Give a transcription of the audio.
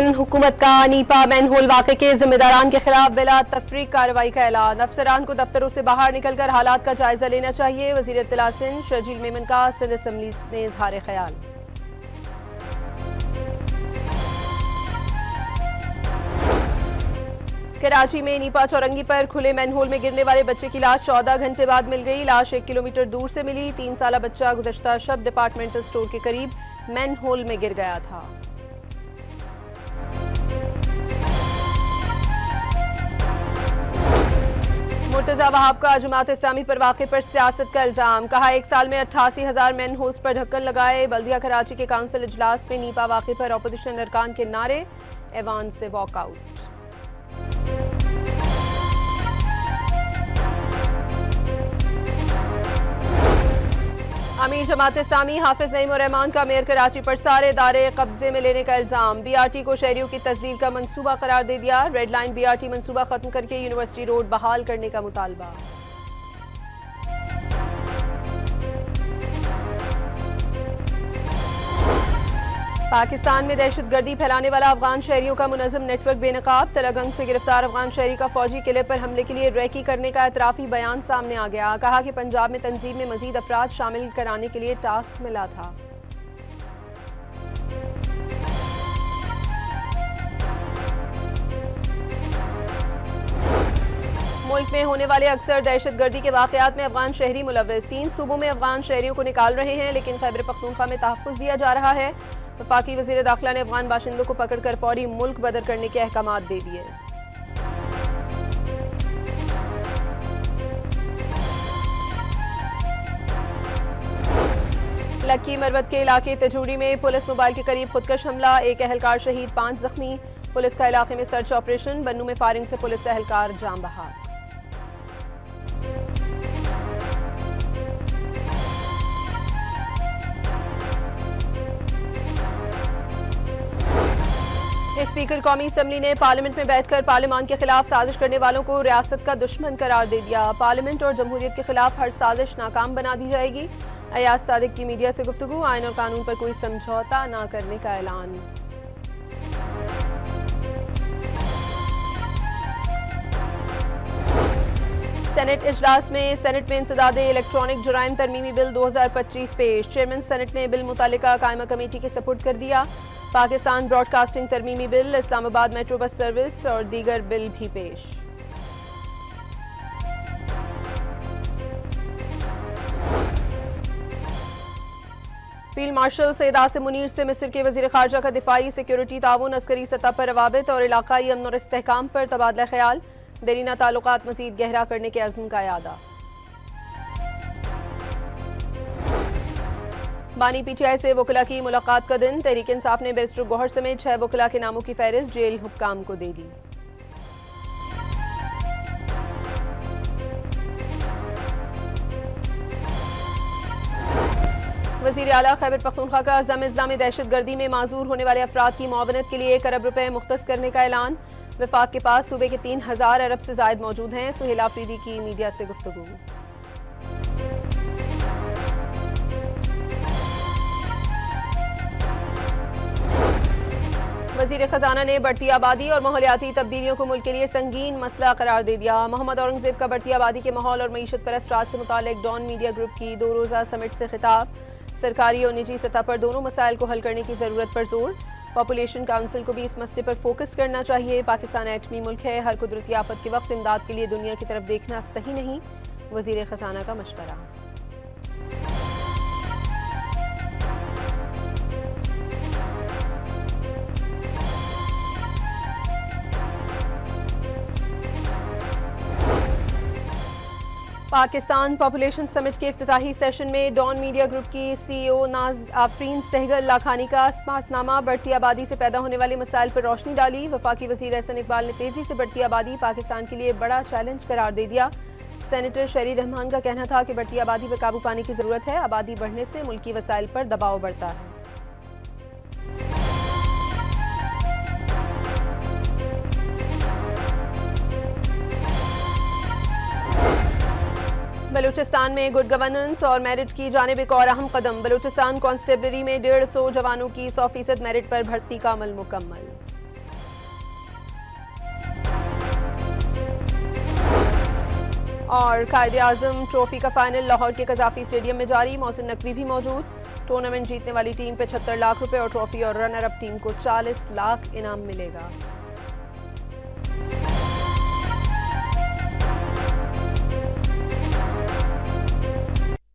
सिंध हुकूमत का Nipah manhole वाक़े के जिम्मेदारान के खिलाफ बिला तफरीक कार्रवाई का ऐलान। अफसरान को दफ्तरों से बाहर निकलकर हालात का जायजा लेना चाहिए। वज़ीर इत्तला सिंध शर्जील मेमन का सिंध असम्बली ने इजहार ख्याल। कराची में नीपा चौरंगी पर खुले मैनहोल में गिरने वाले बच्चे की लाश 14 घंटे बाद मिल गई। लाश 1 किलोमीटर दूर से मिली। 3 साला बच्चा गुज़श्ता शब डिपार्टमेंटल स्टोर के करीब मैनहोल में गिर गया था। मुर्तजा वहाब का जमात इस्लामी पर वाक़े पर सियासत का इल्जाम। कहा 1 साल में 88,000 मैन होल्स पर ढक्कन लगाए। बल्दिया कराची के काउंसिल इजलास में नीपा वाक़े पर अपोजिशन अरकान के नारे, ऐवान से वॉकआउट। अमीर जमात इस्लामी हाफिज नईम रहमान का मेयर कराची पर सारे इदारे कब्जे में लेने का इल्जाम। बीआरटी को शहरियों की तस्दील का मंसूबा करार दे दिया। रेड लाइन बीआरटी मंसूबा खत्म करके यूनिवर्सिटी रोड बहाल करने का मुतालबा। पाकिस्तान में दहशतगर्दी फैलाने वाला अफगान शहरियों का मुनज़्ज़म नेटवर्क बेनकाब। तलगंग से गिरफ्तार अफगान शहरी का फौजी किले पर हमले के लिए रेकी करने का एतराफ़ी बयान सामने आ गया। कहा कि पंजाब में तंजीम में मजीद अफराद शामिल कराने के लिए टास्क मिला था। मुल्क में होने वाले अक्सर दहशतगर्दी के वाक़यात में अफगान शहरी मुलव्वस। 3 सूबों में अफगान शहरियों को निकाल रहे हैं, लेकिन खैबर पख्तूनख्वा में तहफ़्फ़ुज़ दिया जा रहा है। वफाकी वज़ीर दाखिला ने अफगान बाशिंदों को पकड़कर फौरी मुल्क बदर करने के अहकामात दे दिए। लक्की मरवत के इलाके तजूरी में पुलिस मोबाइल के करीब खुदकश हमला। 1 एहलकार शहीद, 5 जख्मी। पुलिस का इलाके में सर्च ऑपरेशन। बन्नू में फायरिंग से पुलिस एहलकार जान बहाक। स्पीकर कौमी असम्बली ने पार्लियामेंट में बैठकर पार्लियामान के खिलाफ साजिश करने वालों को रियासत का दुश्मन करार दे दिया। पार्लियामेंट और जमहूरियत के खिलाफ हर साजिश नाकाम बना दी जाएगी। अयाज सादिक की मीडिया से गुफ्तगू। आइन और कानून पर कोई समझौता न करने का ऐलान। सेनेट इजलास में सेनेट में इंसदादे इलेक्ट्रॉनिक जुराइम तरमीमी बिल 2025 पेश। चेयरमैन सेनेट ने बिल मुतालिका कायमा कमेटी के सपुर्द कर दिया। पाकिस्तान ब्रॉडकास्टिंग तरमीमी bill, Islamabad metro bus service और दीगर बिल भी पेश। फील्ड मार्शल सैयद आसिम मुनीर से मिस्र के वज़ीर ख़ारजा का दिफाई, सिक्योरिटी, ताउन, अस्करी सतह पर रवाबित और इलाकाई अमन और इस्तेहकाम पर तबादला ख्याल। देरीना ताल्लुकात मज़ीद गहरा करने के अज़्म का यादा। बानी पीटीआई से वकला की मुलाकात का दिन। तहरीक इंसाफ ने बैरिस्टर गौहर समेत 6 वकला के नामों की फहरिस्त जेल हुक्काम को दे दी। वज़ीर आला खैबर पख्तूनख्वा का अज़म इस्लामी दहशतगर्दी में माजूर होने वाले अफराद की मुआवनत के लिए 1 अरब रुपए मुख्तस करने का ऐलान। वफाक के पास सूबे के 3000 अरब से जायद मौजूद हैं। सुहेल आफरीदी की मीडिया से गुफ्तगू। वज़ीर खजाना ने बढ़ती आबादी और माहौलियाती तब्दीलियों को मुल्क के लिए संगीन मसला करार दे दिया। मोहम्मद औरंगजेब का बढ़ती आबादी के माहौल और मईशत पर असरात से मुतालिक डॉन मीडिया ग्रुप की 2 रोज़ा समिट से खिताब। सरकारी और निजी सतह पर दोनों मसाइल को हल करने की ज़रूरत पर जोर। पॉपुलेशन काउंसिल को भी इस मसले पर फोकस करना चाहिए। पाकिस्तान एटमी मुल्क है, हर कुदरती आफत के वक्त इमदाद के लिए दुनिया की तरफ देखना सही नहीं। वज़ीर खजाना का मशवरा। पाकिस्तान पॉपुलेशन समिट के इफ्तिताही सेशन में डॉन मीडिया ग्रुप की CEO नाज आफरीन सहगल लाखानी का स्मासनामा बढ़ती आबादी से पैदा होने वाले मसाइल पर रोशनी डाली। वफाकी वज़ीर एहसन इकबाल ने तेजी से बढ़ती आबादी पाकिस्तान के लिए बड़ा चैलेंज करार दे दिया। सेनेटर शरी रहमान का कहना था कि बढ़ती आबादी पर काबू पाने की जरूरत है। आबादी बढ़ने से मुल्की वसाइल पर दबाव बढ़ता है। बलूचिस्तान में गुड गवर्नेंस और मेरिट की जानिब एक और अहम कदम। बलूचिस्तान कांस्टेबलरी में 150 जवानों की 100% मेरिट पर भर्ती का अमल मुकम्मल। और कायदे आजम ट्रॉफी का फाइनल लाहौर के कजाफी स्टेडियम में जारी। मोहसिन नकवी भी मौजूद। टूर्नामेंट जीतने वाली टीम पे 76 लाख रुपए और ट्रॉफी और रनर अप टीम को 40 लाख इनाम मिलेगा।